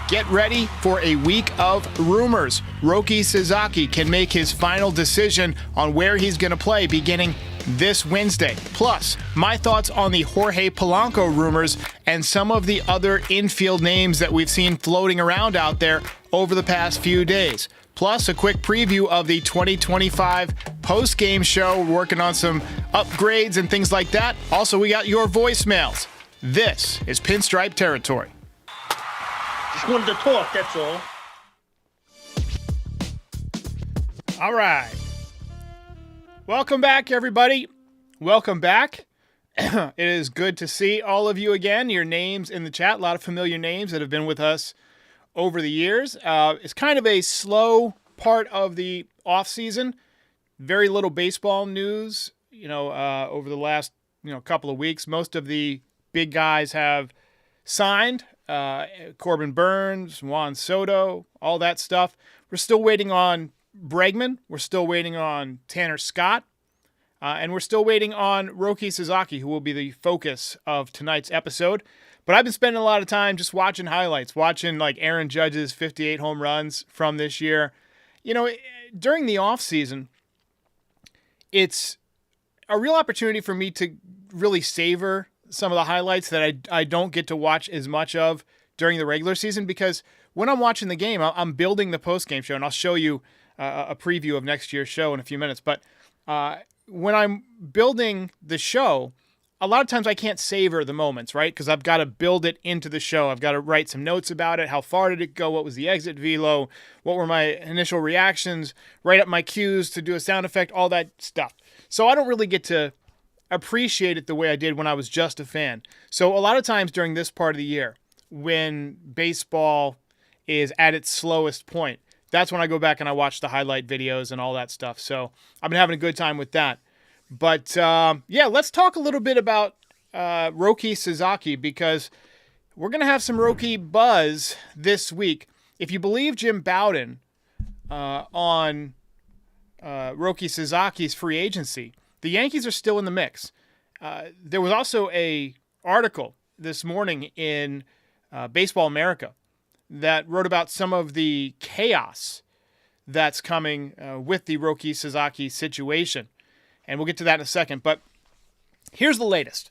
Get ready for a week of rumors. Roki Sasaki can make his final decision on where he's going to play beginning this Wednesday. Plus, my thoughts on the Jorge Polanco rumors and some of the other infield names that we've seen floating around out there over the past few days. Plus, a quick preview of the 2025 post-game show. We're working on some upgrades and things like that. Also, we got your voicemails. This is Pinstripe Territory. Just wanted to talk, that's all. All right. Welcome back, everybody. Welcome back. It is good to see all of you again. Your names in the chat, a lot of familiar names that have been with us over the years. It's kind of a slow part of the off season. Very little baseball news, over the last, couple of weeks. Most of the big guys have signed. Corbin Burns, Juan Soto, all that stuff. We're still waiting on Bregman. We're still waiting on Tanner Scott. And we're still waiting on Roki Sasaki, who will be the focus of tonight's episode. But I've been spending a lot of time just watching highlights, watching like Aaron Judge's 58 home runs from this year. During the offseason, it's a real opportunity for me to really savor some of the highlights that I don't get to watch as much of during the regular season, because when I'm watching the game, I'm building the post-game show, and I'll show you a preview of next year's show in a few minutes. But when I'm building the show, a lot of times I can't savor the moments, right? Because I've got to build it into the show. I've got to write some notes about it. How far did it go? What was the exit velo? What were my initial reactions? Write up my cues to do a sound effect, all that stuff. So I don't really get to appreciate it the way I did when I was just a fan. So a lot of times during this part of the year, when baseball is at its slowest point, that's when I go back and I watch the highlight videos and all that stuff. So I've been having a good time with that. But let's talk a little bit about Roki Sasaki, because we're going to have some Roki buzz this week. If you believe Jim Bowden on Roki Sasaki's free agency, the Yankees are still in the mix. There was also an article this morning in Baseball America that wrote about some of the chaos that's coming with the Roki Sasaki situation. And we'll get to that in a second. But here's the latest.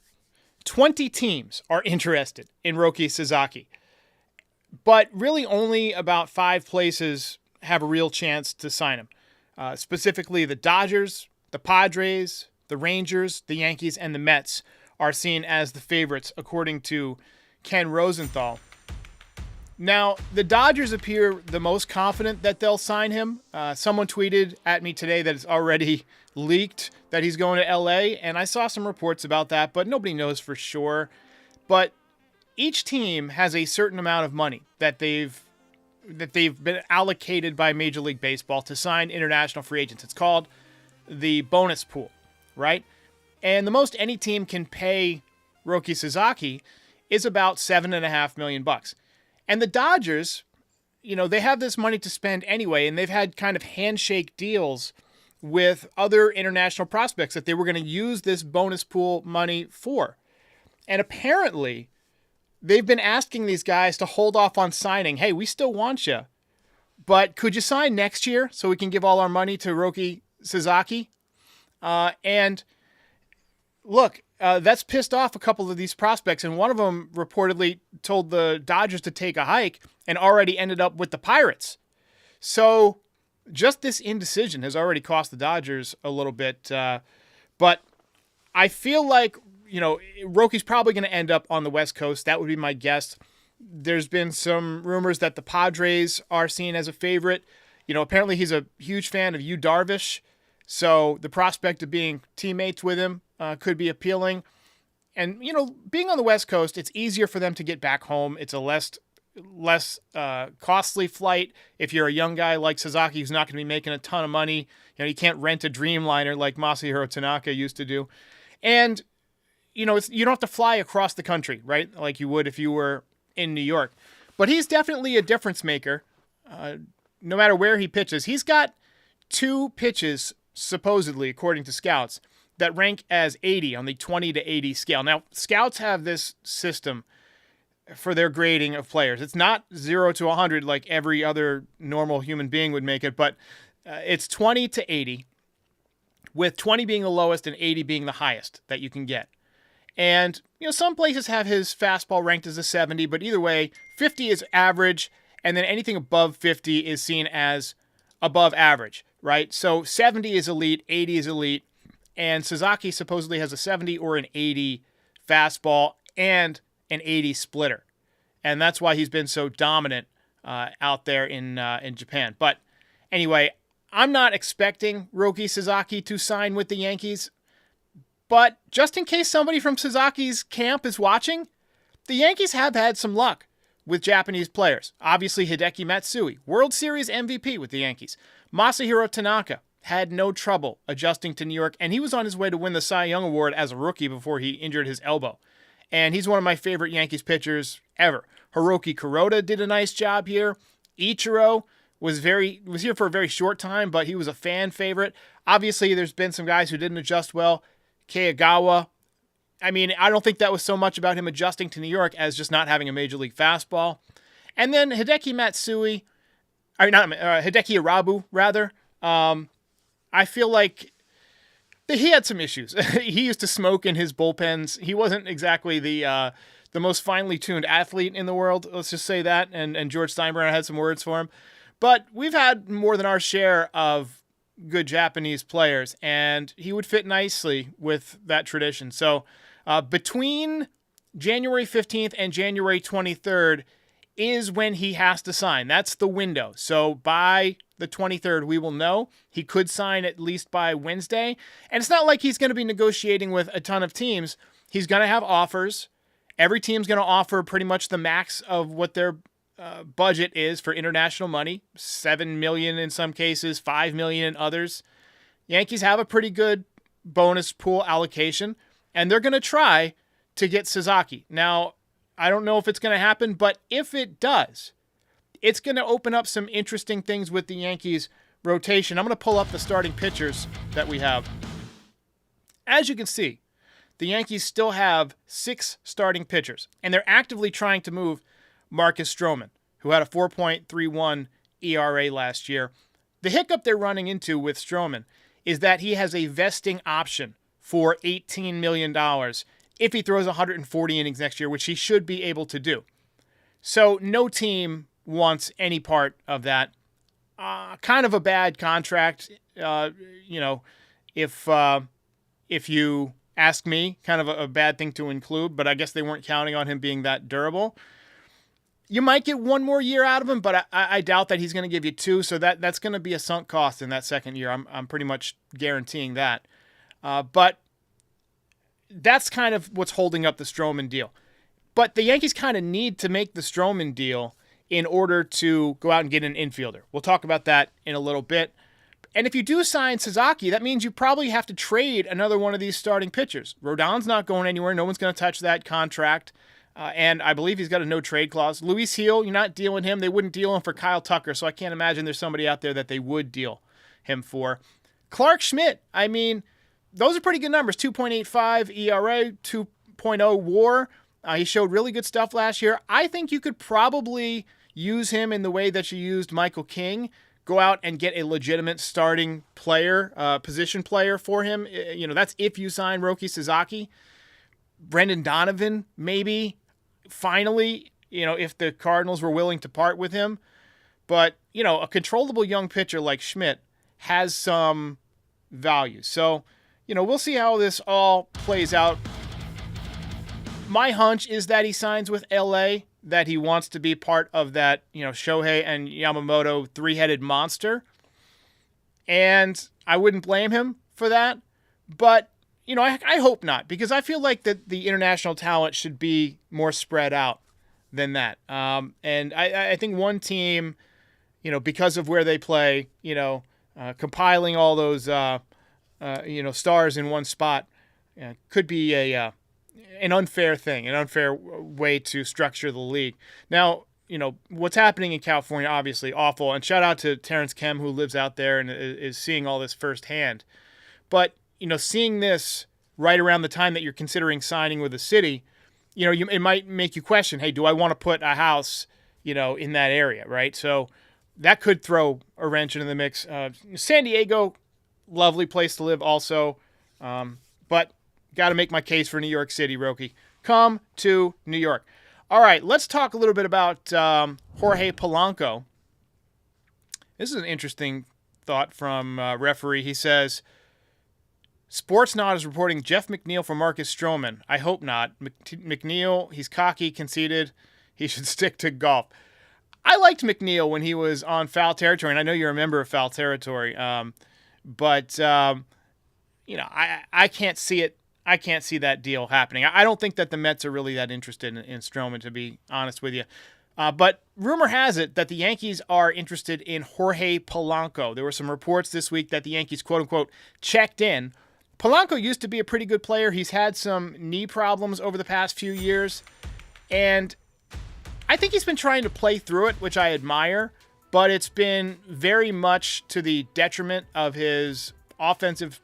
20 teams are interested in Roki Sasaki. But really only about 5 places have a real chance to sign him. Specifically, the Dodgers, the Padres, the Rangers, the Yankees, and the Mets are seen as the favorites, according to Ken Rosenthal. Now, the Dodgers appear the most confident that they'll sign him. Someone tweeted at me today that it's already leaked that he's going to LA, and I saw some reports about that, but nobody knows for sure. But each team has a certain amount of money that they've been allocated by Major League Baseball to sign international free agents. It's called the bonus pool, right? And the most any team can pay Roki Sasaki is about $7.5 million. And the Dodgers, they have this money to spend anyway, and they've had kind of handshake deals with other international prospects that they were going to use this bonus pool money for. And apparently, they've been asking these guys to hold off on signing. Hey, we still want you, but could you sign next year so we can give all our money to Roki Sasaki? And look, that's pissed off a couple of these prospects, and one of them reportedly told the Dodgers to take a hike and already ended up with the Pirates. So just this indecision has already cost the Dodgers a little bit. But I feel like, Roki's probably going to end up on the West Coast. That would be my guess. There's been some rumors that the Padres are seen as a favorite. Apparently he's a huge fan of Yu Darvish. So the prospect of being teammates with him could be appealing. And, being on the West Coast, it's easier for them to get back home. It's a less costly flight. If you're a young guy like Sasaki who's not going to be making a ton of money, you can't rent a Dreamliner like Masahiro Tanaka used to do. And, you don't have to fly across the country, right? Like you would if you were in New York. But he's definitely a difference maker, no matter where he pitches. He's got 2 pitches, supposedly, according to scouts, that rank as 80 on the 20 to 80 scale. Now, scouts have this system for their grading of players. It's not 0 to 100 like every other normal human being would make it, but it's 20 to 80, with 20 being the lowest and 80 being the highest that you can get. And, some places have his fastball ranked as a 70, but either way, 50 is average, and then anything above 50 is seen as above average, right? So 70 is elite, 80 is elite, and Sasaki supposedly has a 70 or an 80 fastball and an 80 splitter. And that's why he's been so dominant out there in Japan. But anyway, I'm not expecting Roki Sasaki to sign with the Yankees. But just in case somebody from Sasaki's camp is watching, the Yankees have had some luck with Japanese players. Obviously, Hideki Matsui, World Series MVP with the Yankees. Masahiro Tanaka had no trouble adjusting to New York, and he was on his way to win the Cy Young Award as a rookie before he injured his elbow. And he's one of my favorite Yankees pitchers ever. Hiroki Kuroda did a nice job here. Ichiro was here for a very short time, but he was a fan favorite. Obviously, there's been some guys who didn't adjust well. Keiagawa, I don't think that was so much about him adjusting to New York as just not having a major league fastball. And then Hideki Irabu, rather. I feel like he had some issues. He used to smoke in his bullpens. He wasn't exactly the most finely tuned athlete in the world, let's just say that, and George Steinbrenner had some words for him. But we've had more than our share of good Japanese players, and he would fit nicely with that tradition. So between January 15th and January 23rd is when he has to sign. That's the window. So by the 23rd, we will know. He could sign at least by Wednesday. And it's not like he's going to be negotiating with a ton of teams. He's going to have offers. Every team's going to offer pretty much the max of what their budget is for international money. $7 million in some cases, $5 million in others. Yankees have a pretty good bonus pool allocation, and they're going to try to get Sasaki. Now, I don't know if it's going to happen, but if it does, it's going to open up some interesting things with the Yankees rotation. I'm going to pull up the starting pitchers that we have. As you can see, the Yankees still have 6 starting pitchers, and they're actively trying to move Marcus Stroman, who had a 4.31 ERA last year. The hiccup they're running into with Stroman is that he has a vesting option for $18 million if he throws 140 innings next year, which he should be able to do. So no team wants any part of that. Kind of a bad contract, if you ask me, kind of a bad thing to include, but I guess they weren't counting on him being that durable. You might get 1 more year out of him, but I doubt that he's going to give you 2, so that's going to be a sunk cost in that second year. I'm pretty much guaranteeing that. But that's kind of what's holding up the Stroman deal. But the Yankees kind of need to make the Stroman deal in order to go out and get an infielder. We'll talk about that in a little bit. And if you do sign Sasaki, that means you probably have to trade another one of these starting pitchers. Rodon's not going anywhere. No one's going to touch that contract. And I believe he's got a no-trade clause. Luis Gil, you're not dealing him. They wouldn't deal him for Kyle Tucker, so I can't imagine there's somebody out there that they would deal him for. Clark Schmidt, those are pretty good numbers. 2.85 ERA, 2.0 WAR. He showed really good stuff last year. I think you could probably use him in the way that you used Michael King. Go out and get a legitimate starting player, position player for him. That's if you sign Roki Sasaki. Brendan Donovan, maybe. Finally, if the Cardinals were willing to part with him. But, a controllable young pitcher like Schmidt has some value. So, we'll see how this all plays out. My hunch is that he signs with LA, that he wants to be part of that, Shohei and Yamamoto 3-headed monster. And I wouldn't blame him for that. But, I hope not, because I feel like that the international talent should be more spread out than that. And I think one team, because of where they play, compiling all those, stars in one spot could be an unfair thing, an unfair way to structure the league. Now, what's happening in California, obviously awful. And shout out to Terrence Kem, who lives out there and is seeing all this firsthand. But, seeing this right around the time that you're considering signing with a city, it might make you question, hey, do I want to put a house, in that area, right? So that could throw a wrench into the mix. San Diego, lovely place to live also. But got to make my case for New York City, Roki. Come to New York. All right, let's talk a little bit about Jorge Polanco. This is an interesting thought from referee. He says, Sportsnaut is reporting Jeff McNeil for Marcus Stroman. I hope not. McNeil, he's cocky, conceited. He should stick to golf. I liked McNeil when he was on Foul Territory, and I know you're a member of Foul Territory. But I can't see it. I can't see that deal happening. I don't think that the Mets are really that interested in Stroman, to be honest with you. But rumor has it that the Yankees are interested in Jorge Polanco. There were some reports this week that the Yankees, quote-unquote, checked in. Polanco used to be a pretty good player. He's had some knee problems over the past few years. And I think he's been trying to play through it, which I admire. But it's been very much to the detriment of his offensive,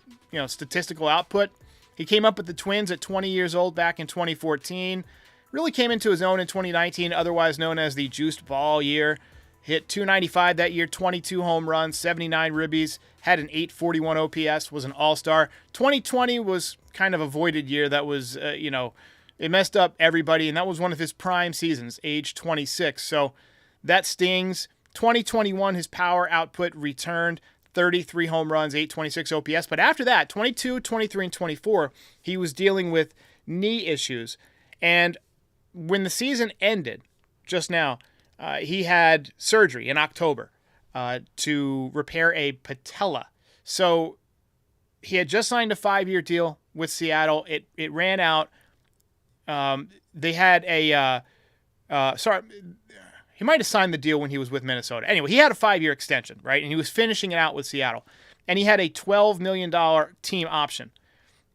statistical output. He came up with the Twins at 20 years old back in 2014. Really came into his own in 2019, otherwise known as the juiced ball year. Hit .295 that year, 22 home runs, 79 ribbies, had an .841 OPS, was an all-star. 2020 was kind of a voided year that was, it messed up everybody, and that was one of his prime seasons, age 26. So that stings. 2021, his power output returned. 33 home runs, .826 OPS. But after that, 22, 23, and 24, he was dealing with knee issues. And when the season ended just now, he had surgery in October to repair a patella. So he had just signed a 5-year deal with Seattle. It ran out. They had he might have signed the deal when he was with Minnesota. Anyway, he had a 5-year extension, right? And he was finishing it out with Seattle. And he had a $12 million team option.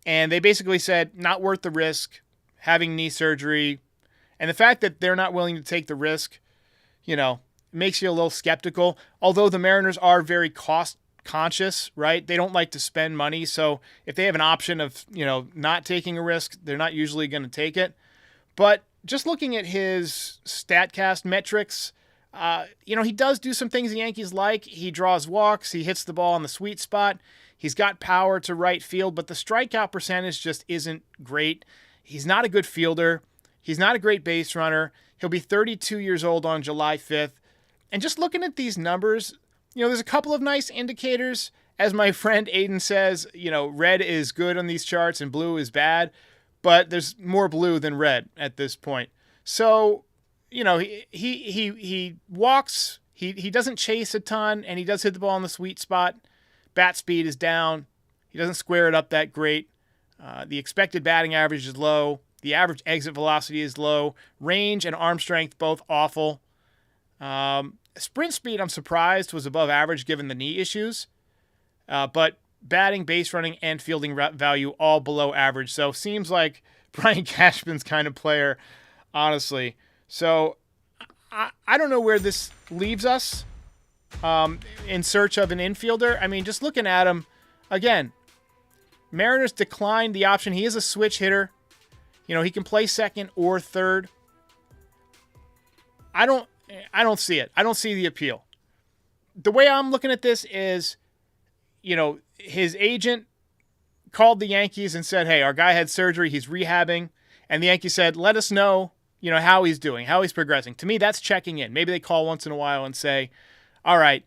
And they basically said, not worth the risk, having knee surgery. And the fact that they're not willing to take the risk, makes you a little skeptical. Although the Mariners are very cost conscious, right? They don't like to spend money. So if they have an option of, not taking a risk, they're not usually going to take it. But just looking at his StatCast metrics, he does do some things the Yankees like. He draws walks. He hits the ball on the sweet spot. He's got power to right field, but the strikeout percentage just isn't great. He's not a good fielder. He's not a great base runner. He'll be 32 years old on July 5th. And just looking at these numbers, there's a couple of nice indicators. As my friend Aiden says, red is good on these charts and blue is bad. But there's more blue than red at this point. So, he walks, he doesn't chase a ton, and he does hit the ball in the sweet spot. Bat speed is down. He doesn't square it up that great. The expected batting average is low. The average exit velocity is low. Range and arm strength, both awful. Sprint speed, I'm surprised, was above average given the knee issues. But batting, base running, and fielding value all below average. So seems like Brian Cashman's kind of player, honestly. So I don't know where this leaves us in search of an infielder. I mean, just looking at him, again, Mariners declined the option. He is a switch hitter. He can play second or third. I don't see it. I don't see the appeal. The way I'm looking at this is, his agent called the Yankees and said, hey, our guy had surgery. He's rehabbing. And the Yankees said, let us know, how he's doing, how he's progressing. To me, that's checking in. Maybe they call once in a while and say, all right,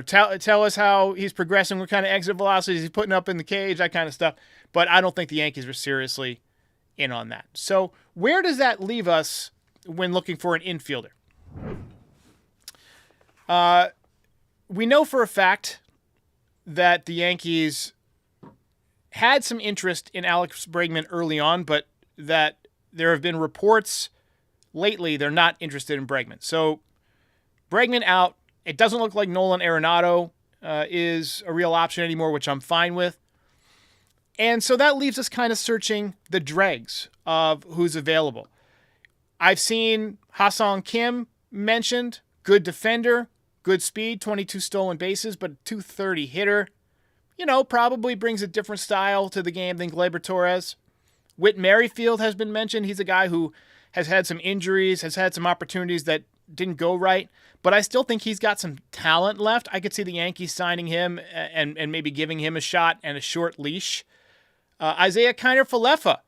tell us how he's progressing, what kind of exit velocities he's putting up in the cage, that kind of stuff. But I don't think the Yankees were seriously in on that. So where does that leave us when looking for an infielder? We know for a fact that the Yankees had some interest in Alex Bregman early on, but that there have been reports lately they're not interested in Bregman. So Bregman out. It doesn't look like Nolan Arenado is a real option anymore, which I'm fine with. And so that leaves us kind of searching the dregs of who's available. I've seen Ha-Seong Kim mentioned, good defender, good speed, 22 stolen bases, but 230 hitter. Probably brings a different style to the game than Gleyber Torres. Whit Merrifield has been mentioned. He's a guy who has had some injuries, has had some opportunities that didn't go right, but I still think he's got some talent left. I could see the Yankees signing him and maybe giving him a shot and a short leash. Isaiah Kiner-Falefa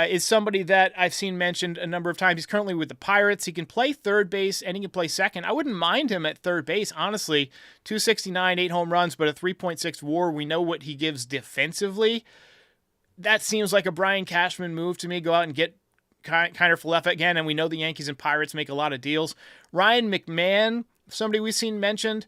is somebody that I've seen mentioned a number of times. He's currently with the Pirates. He can play third base and he can play second. I wouldn't mind him at third base, honestly. 269, 8 home runs, but a 3.6 WAR. We know what he gives defensively. That seems like a Brian Cashman move to me. Go out and get Kiner-Falefa again, and we know the Yankees and Pirates make a lot of deals. Ryan McMahon, somebody we've seen mentioned.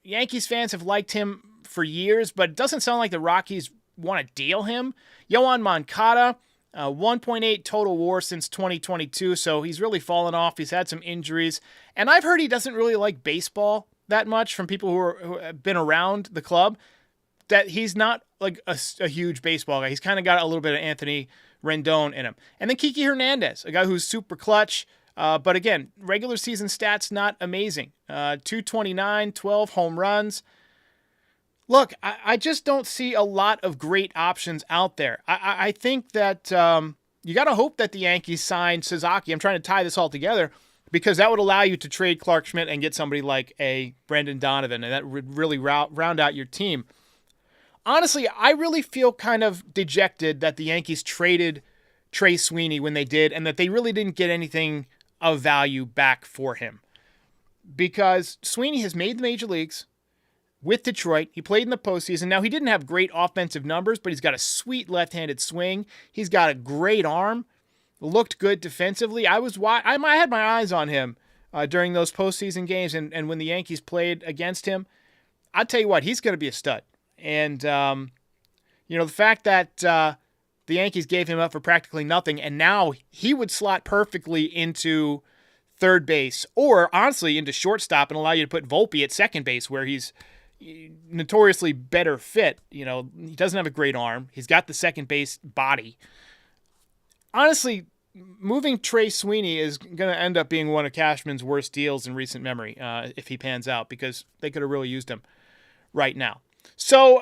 Yankees fans have liked him for years, but it doesn't sound like the Rockies want to deal him. Yohan Moncada, 1.8 total WAR since 2022, so he's really fallen off. He's had some injuries, and I've heard he doesn't really like baseball that much from people who have been around the club, that he's not like a huge baseball guy. He's kind of got a little bit of Anthony Rendon in him. And then Kiki Hernandez, a guy who's super clutch, but again, regular season stats not amazing. 229, 12 home runs. Look, I just don't see a lot of great options out there. I think that you got to hope that the Yankees sign Sasaki. I'm trying to tie this all together because that would allow you to trade Clark Schmidt and get somebody like a Brendan Donovan, and that would really round out your team. Honestly, I really feel kind of dejected that the Yankees traded Trey Sweeney when they did and that they really didn't get anything of value back for him. Because Sweeney has made the major leagues with Detroit. He played in the postseason. Now, he didn't have great offensive numbers, but he's got a sweet left-handed swing. He's got a great arm. Looked good defensively. I had my eyes on him during those postseason games, and when the Yankees played against him, I'll tell you what, he's going to be a stud. And, the fact that the Yankees gave him up for practically nothing, and now he would slot perfectly into third base or, honestly, into shortstop and allow you to put Volpe at second base where he's notoriously better fit. He doesn't have a great arm. He's got the second base body. Honestly, moving Trey Sweeney is going to end up being one of Cashman's worst deals in recent memory if he pans out, because they could have really used him right now. So,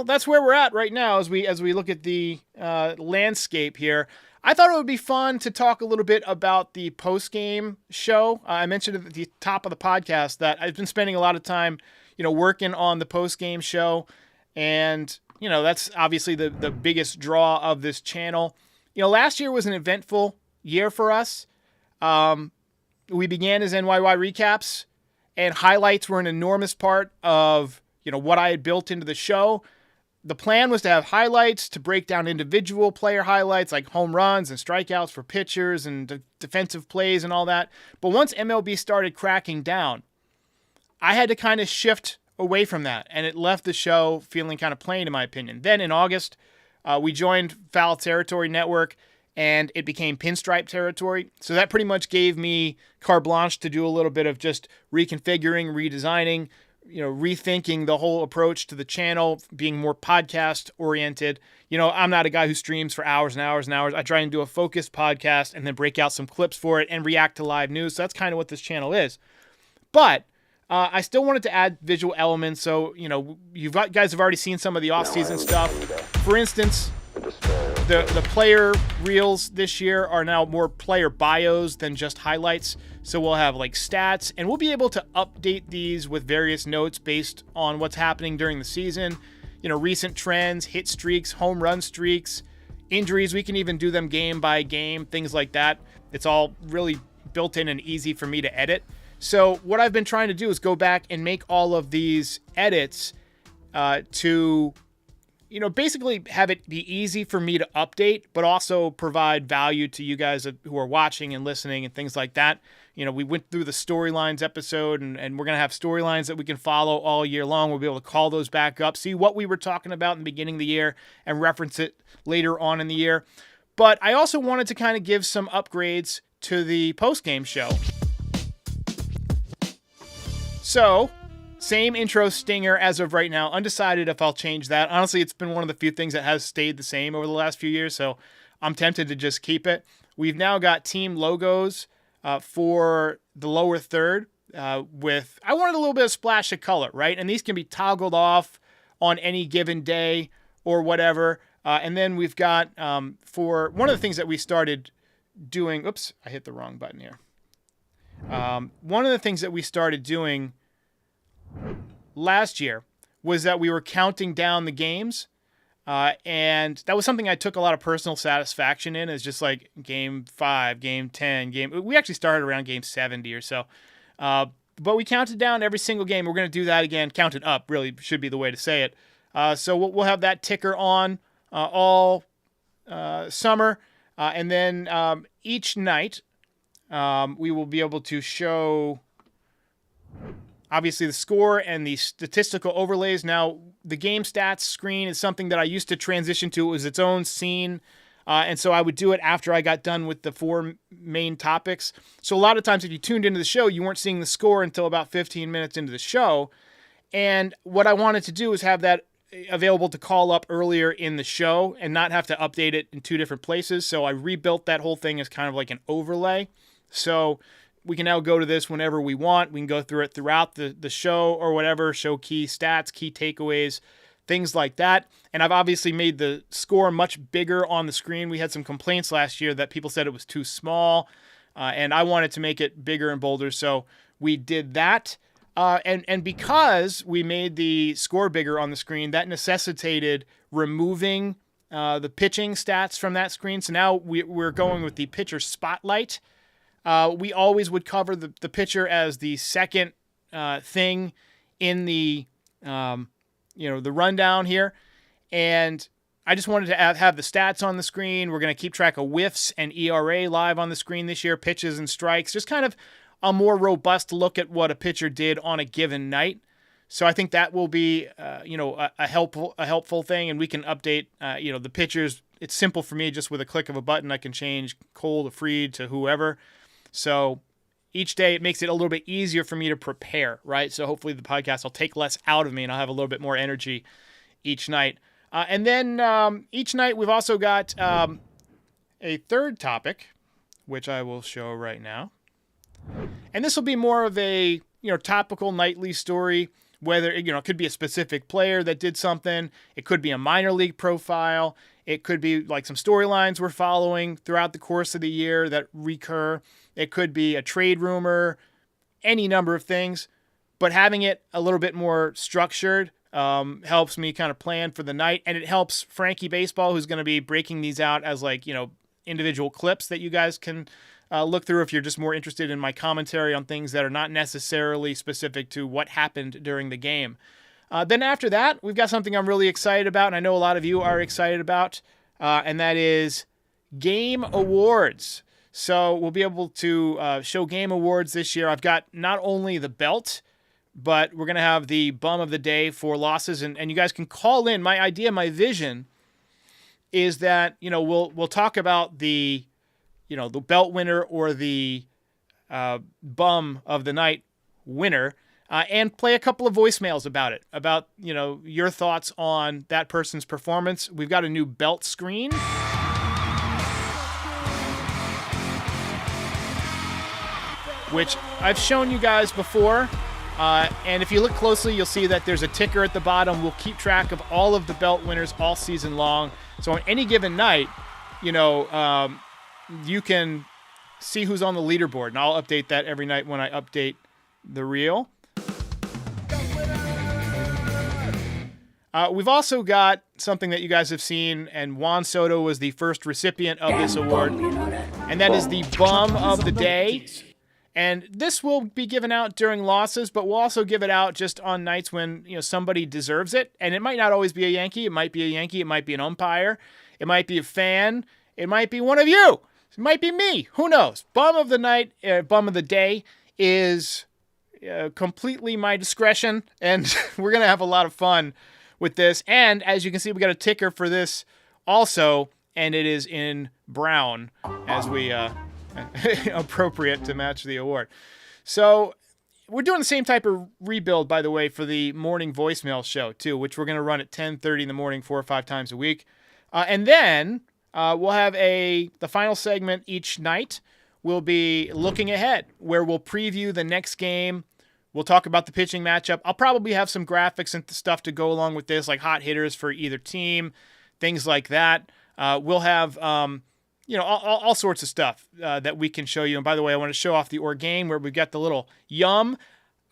that's where we're at right now as we look at the landscape here. I thought it would be fun to talk a little bit about the postgame show. I mentioned at the top of the podcast that I've been spending a lot of time, working on the postgame show, and that's obviously the biggest draw of this channel. Last year was an eventful year for us. We began as NYY recaps, and highlights were an enormous part of what I had built into the show. The plan was to have highlights, to break down individual player highlights like home runs and strikeouts for pitchers and defensive plays and all that. But once MLB started cracking down, I had to kind of shift away from that, and it left the show feeling kind of plain, in my opinion. Then in August, we joined Foul Territory Network, and it became Pinstripe Territory. So that pretty much gave me carte blanche to do a little bit of just reconfiguring, redesigning, rethinking the whole approach to the channel, being more podcast oriented. I'm not a guy who streams for hours and hours and hours. I try and do a focused podcast and then break out some clips for it and react to live news. So that's kind of what this channel is. But I still wanted to add visual elements. So, guys have already seen some of the off-season stuff. For instance, the player reels this year are now more player bios than just highlights. So we'll have like stats, and we'll be able to update these with various notes based on what's happening during the season. Recent trends, hit streaks, home run streaks, injuries. We can even do them game by game, things like that. It's all really built in and easy for me to edit. So what I've been trying to do is go back and make all of these edits to basically have it be easy for me to update, but also provide value to you guys who are watching and listening and things like that. We went through the storylines episode, and we're going to have storylines that we can follow all year long. We'll be able to call those back up, see what we were talking about in the beginning of the year, and reference it later on in the year. But I also wanted to kind of give some upgrades to the postgame show. So, same intro stinger as of right now. Undecided if I'll change that. Honestly, it's been one of the few things that has stayed the same over the last few years, so I'm tempted to just keep it. We've now got team logos for the lower third I wanted a little bit of splash of color, right? And these can be toggled off on any given day or whatever. And then we've got for one of the things that we started doing. Oops, I hit the wrong button here. One of the things that we started doing last year was that we were counting down the games. And that was something I took a lot of personal satisfaction in, is just like game 5, game 10, we actually started around game 70 or so. But we counted down every single game. We're going to do that again. Counted up really should be the way to say it. So we'll have that ticker on all summer. And then each night we will be able to show obviously the score and the statistical overlays. Now, the game stats screen is something that I used to transition to. It was its own scene. And so I would do it after I got done with the 4 main topics. So a lot of times if you tuned into the show, you weren't seeing the score until about 15 minutes into the show. And what I wanted to do is have that available to call up earlier in the show and not have to update it in 2 different places. So I rebuilt that whole thing as kind of like an overlay. So we can now go to this whenever we want. We can go through it throughout the show or whatever, show key stats, key takeaways, things like that. And I've obviously made the score much bigger on the screen. We had some complaints last year that people said it was too small, and I wanted to make it bigger and bolder, so we did that. And because we made the score bigger on the screen, that necessitated removing the pitching stats from that screen. So now we're going with the pitcher spotlight. We always would cover the pitcher as the second thing in the the rundown here. And I just wanted to have the stats on the screen. We're going to keep track of whiffs and ERA live on the screen this year, pitches and strikes, just kind of a more robust look at what a pitcher did on a given night. So I think that will be, a helpful thing, and we can update, the pitchers. It's simple for me, just with a click of a button, I can change Cole to Fried to whoever. So each day it makes it a little bit easier for me to prepare, right? So hopefully the podcast will take less out of me and I'll have a little bit more energy each night. And then each night we've also got a third topic, which I will show right now. And this will be more of a, topical nightly story, whether, it could be a specific player that did something. It could be a minor league profile. It could be like some storylines we're following throughout the course of the year that recur. It could be a trade rumor, any number of things. But having it a little bit more structured helps me kind of plan for the night. And it helps Frankie Baseball, who's going to be breaking these out as individual clips that you guys can look through if you're just more interested in my commentary on things that are not necessarily specific to what happened during the game. Then after that, we've got something I'm really excited about, and I know a lot of you are excited about, and that is Game Awards. So we'll be able to show Game Awards this year. I've got not only the belt, but we're going to have the bum of the day for losses, and you guys can call in. My idea, my vision is that, we'll talk about the belt winner or the bum of the night winner, and play a couple of voicemails about it, about, your thoughts on that person's performance. We've got a new belt screen. Which I've shown you guys before. And if you look closely, you'll see that there's a ticker at the bottom. We'll keep track of all of the belt winners all season long. So on any given night, you can see who's on the leaderboard. And I'll update that every night when I update the reel. We've also got something that you guys have seen, and Juan Soto was the first recipient of this award. And that is the Bum of the Day. And this will be given out during losses, but we'll also give it out just on nights when somebody deserves it. And it might not always be a Yankee. It might be a Yankee. It might be an umpire. It might be a fan. It might be one of you. It might be me. Who knows? Bum of the night, bum of the day is completely my discretion, and we're gonna have a lot of fun with this. And as you can see, we got a ticker for this also, and it is in brown as we appropriate to match the award. So we're doing the same type of rebuild, by the way, for the morning voicemail show too, which we're going to run at 10:30 in the morning 4 or 5 times a week. And then we'll have the final segment each night. We'll be looking ahead, where we'll preview the next game. We'll talk about the pitching matchup. I'll probably have some graphics and stuff to go along with this, like hot hitters for either team, things like that. We'll have, all sorts of stuff that we can show you. And by the way, I want to show off the Orgain where we've got the little yum.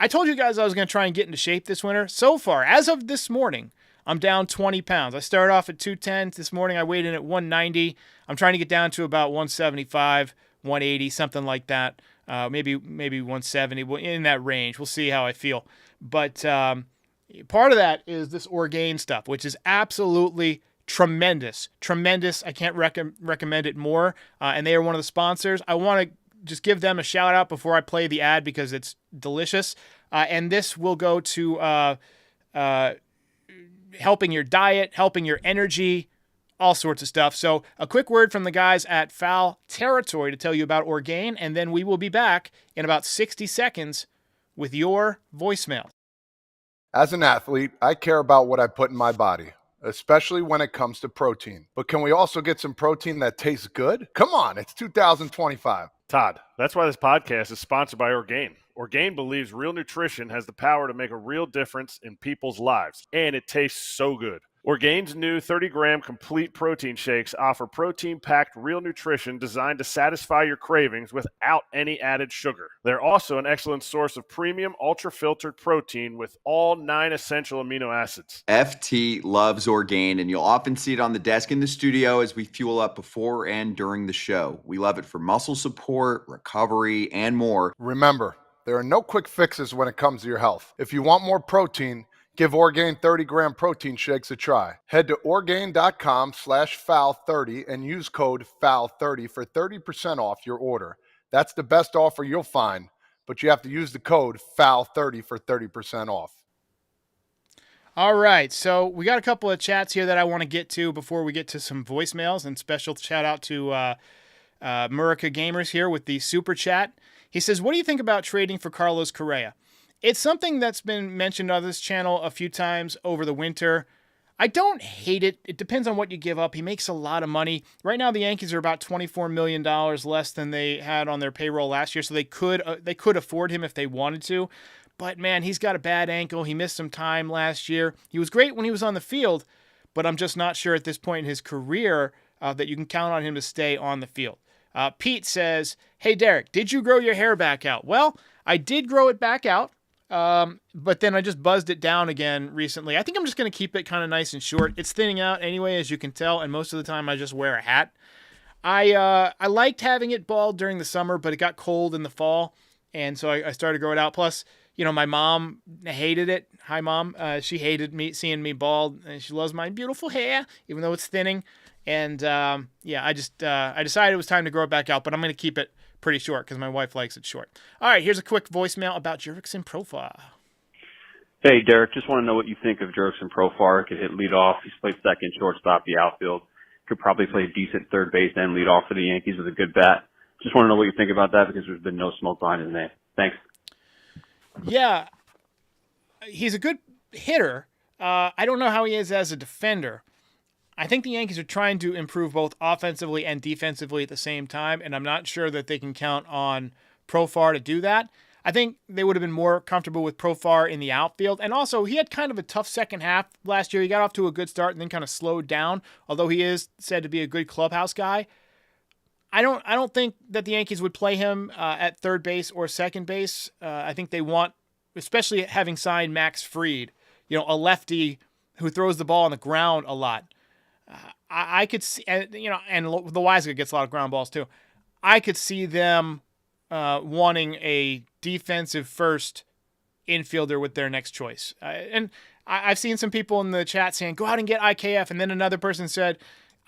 I told you guys I was going to try and get into shape this winter. So far, as of this morning, I'm down 20 pounds. I started off at 210. This morning, I weighed in at 190. I'm trying to get down to about 175, 180, something like that. Maybe 170, in that range. We'll see how I feel. But part of that is this Orgain stuff, which is absolutely tremendous. Tremendous. I can't recommend it more. And they are one of the sponsors. I want to just give them a shout out before I play the ad because it's delicious. And this will go to helping your diet, helping your energy, all sorts of stuff. So a quick word from the guys at Foul Territory to tell you about Orgain, and then we will be back in about 60 seconds with your voicemail. As an athlete, I care about what I put in my body, especially when it comes to protein. But can we also get some protein that tastes good? Come on, it's 2025. Todd, that's why this podcast is sponsored by Orgain. Orgain believes real nutrition has the power to make a real difference in people's lives, and it tastes so good. Orgain's new 30-gram complete protein shakes offer protein-packed real nutrition designed to satisfy your cravings without any added sugar. They're also an excellent source of premium ultra-filtered protein with all 9 essential amino acids. FT loves Orgain, and you'll often see it on the desk in the studio as we fuel up before and during the show. We love it for muscle support, recovery, and more. Remember, there are no quick fixes when it comes to your health. If you want more protein, give Orgain 30-gram protein shakes a try. Head to Orgain.com/foul30 and use code FOUL30 for 30% off your order. That's the best offer you'll find, but you have to use the code FOUL30 for 30% off. All right, so we got a couple of chats here that I want to get to before we get to some voicemails, and special shout out to Murica Gamers here with the super chat. He says, what do you think about trading for Carlos Correa? It's something that's been mentioned on this channel a few times over the winter. I don't hate it. It depends on what you give up. He makes a lot of money. Right now, the Yankees are about $24 million less than they had on their payroll last year, so they could afford him if they wanted to. But, man, he's got a bad ankle. He missed some time last year. He was great when he was on the field, but I'm just not sure at this point in his career that you can count on him to stay on the field. Pete says, hey, Derek, did you grow your hair back out? Well, I did grow it back out. But then I just buzzed it down again recently. I think I'm just going to keep it kind of nice and short. It's thinning out anyway, as you can tell, and most of the time I just wear a hat. I liked having it bald during the summer, but it got cold in the fall, and so I started to grow it out. Plus, my mom hated it. Hi, Mom. She hated seeing me bald, and she loves my beautiful hair, even though it's thinning. And, I decided it was time to grow it back out, but I'm going to keep it pretty short because my wife likes it short. All right, here's a quick voicemail about Jurickson Profar. Hey, Derek, just want to know what you think of Jurickson Profar. Could hit leadoff. He's played second, shortstop, the outfield. Could probably play decent third base and lead off for the Yankees with a good bat. Just want to know what you think about that because there's been no smoke behind his name. Thanks. Yeah, he's a good hitter. I don't know how he is as a defender. I think the Yankees are trying to improve both offensively and defensively at the same time, and I'm not sure that they can count on Profar to do that. I think they would have been more comfortable with Profar in the outfield, and also he had kind of a tough second half last year. He got off to a good start and then kind of slowed down, although he is said to be a good clubhouse guy. I don't think that the Yankees would play him at third base or second base. I think they want, especially having signed Max Fried, a lefty who throws the ball on the ground a lot. I could see, and the Weisger gets a lot of ground balls too. I could see them wanting a defensive first infielder with their next choice. And I've seen some people in the chat saying, go out and get IKF. And then another person said,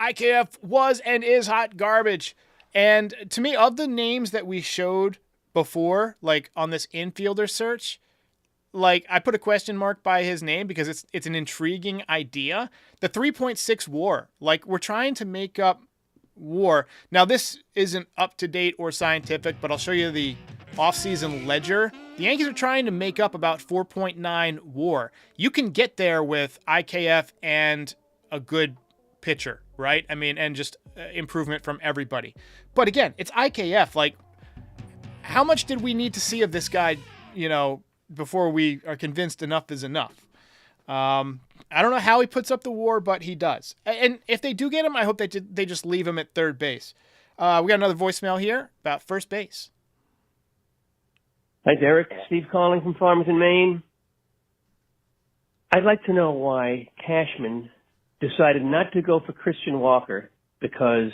IKF was and is hot garbage. And to me, of the names that we showed before, like on this infielder search, like I put a question mark by his name because it's an intriguing idea. The 3.6 WAR, like we're trying to make up WAR. Now this isn't up to date or scientific, but I'll show you the offseason ledger. The Yankees are trying to make up about 4.9 WAR. You can get there with IKF and a good pitcher, right? I mean, and just improvement from everybody. But again, it's IKF. Like, how much did we need to see of this guy, before we are convinced enough is enough? I don't know how he puts up the WAR, but he does. And if they do get him, I hope they just leave him at third base. We got another voicemail here about first base. Hi, Derek. Steve calling from Farmington, Maine. I'd like to know why Cashman decided not to go for Christian Walker, because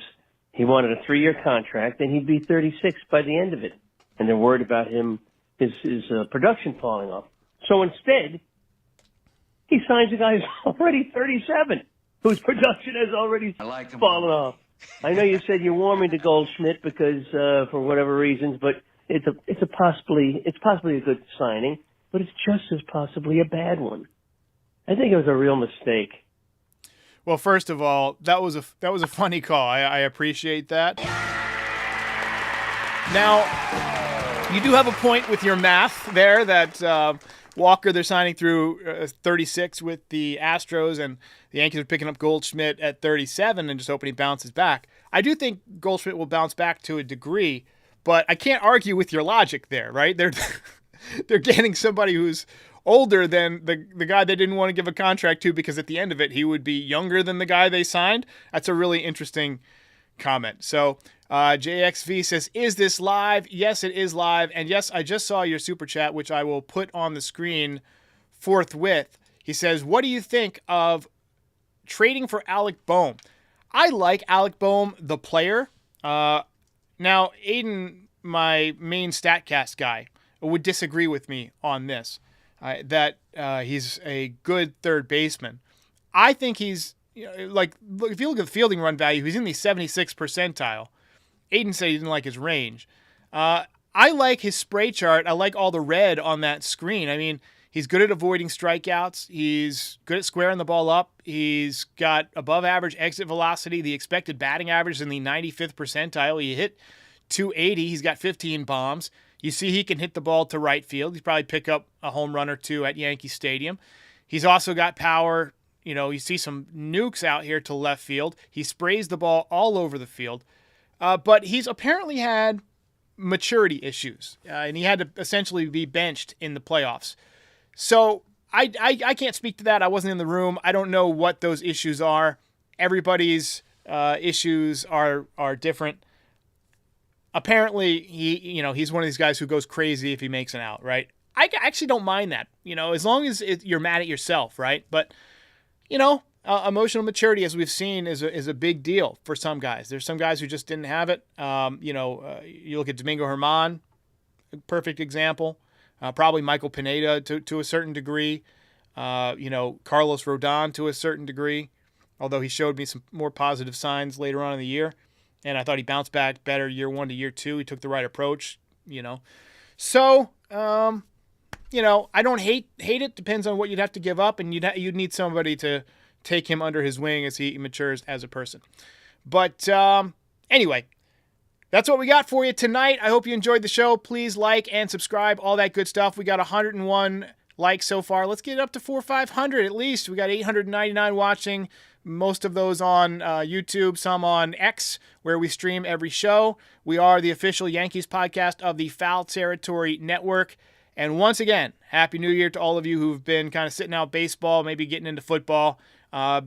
he wanted a 3-year contract and he'd be 36 by the end of it. And they're worried about his production falling off. So instead, he signs a guy who's already 37, whose production has already fallen off. I know you said you're warming to Goldschmidt because for whatever reasons, but it's possibly a good signing, but it's just as possibly a bad one. I think it was a real mistake. Well, first of all, that was a funny call. I appreciate that. Now, you do have a point with your math there that Walker, they're signing through 36 with the Astros, and the Yankees are picking up Goldschmidt at 37 and just hoping he bounces back. I do think Goldschmidt will bounce back to a degree, but I can't argue with your logic there, right? They're getting somebody who's older than the guy they didn't want to give a contract to, because at the end of it, he would be younger than the guy they signed. That's a really interesting comment. So JXV says, is this live? Yes, it is live. And yes, I just saw your super chat, which I will put on the screen forthwith. He says, what do you think of trading for Alec Bohm? I like Alec Bohm, the player. Now, Aiden, my main StatCast guy, would disagree with me on this, that he's a good third baseman. I think he's, look, if you look at the fielding run value, he's in the 76th percentile. Aiden said he didn't like his range. I like his spray chart. I like all the red on that screen. I mean, he's good at avoiding strikeouts. He's good at squaring the ball up. He's got above average exit velocity. The expected batting average is in the 95th percentile. He hit 280. He's got 15 bombs. You see he can hit the ball to right field. He'd probably pick up a home run or two at Yankee Stadium. He's also got power. You see some nukes out here to left field. He sprays the ball all over the field. But he's apparently had maturity issues, and he had to essentially be benched in the playoffs. So I can't speak to that. I wasn't in the room. I don't know what those issues are. Everybody's issues are different. Apparently, he's one of these guys who goes crazy if he makes an out, right? I actually don't mind that, as long as you're mad at yourself, right? But, emotional maturity, as we've seen, is a big deal for some guys. There's some guys who just didn't have it. You look at Domingo Germán, perfect example. Probably Michael Pineda to a certain degree. Carlos Rodon to a certain degree, although he showed me some more positive signs later on in the year. And I thought he bounced back better year 1 to year 2. He took the right approach, So, I don't hate it. Depends on what you'd have to give up, and you'd need somebody to take him under his wing as he matures as a person. But anyway, that's what we got for you tonight. I hope you enjoyed the show. Please like and subscribe, all that good stuff. We got 101 likes so far. Let's get it up to 400 or 500 at least. We got 899 watching. Most of those on YouTube, some on X, where we stream every show. We are the official Yankees podcast of the Foul Territory Network. And once again, Happy New Year to all of you who've been kind of sitting out baseball, maybe getting into football.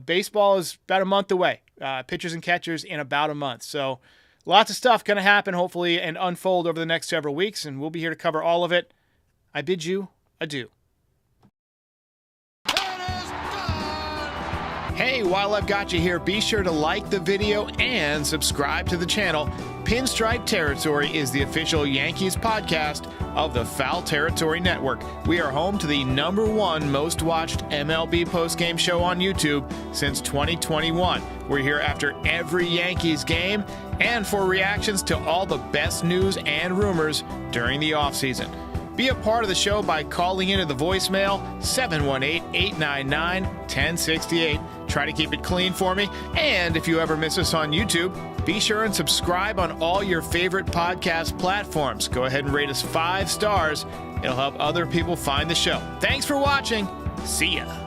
Baseball is about a month away. Pitchers and catchers in about a month. So lots of stuff going to happen, hopefully, and unfold over the next several weeks, and we'll be here to cover all of it. I bid you adieu. Hey, while I've got you here, be sure to like the video and subscribe to the channel. Pinstripe Territory is the official Yankees podcast of the Foul Territory Network. We are home to the #1 most watched MLB postgame show on YouTube since 2021. We're here after every Yankees game and for reactions to all the best news and rumors during the offseason. Be a part of the show by calling into the voicemail 718-899-1068. Try to keep it clean for me. And if you ever miss us on YouTube, be sure and subscribe on all your favorite podcast platforms. Go ahead and rate us 5 stars. It'll help other people find the show. Thanks for watching. See ya.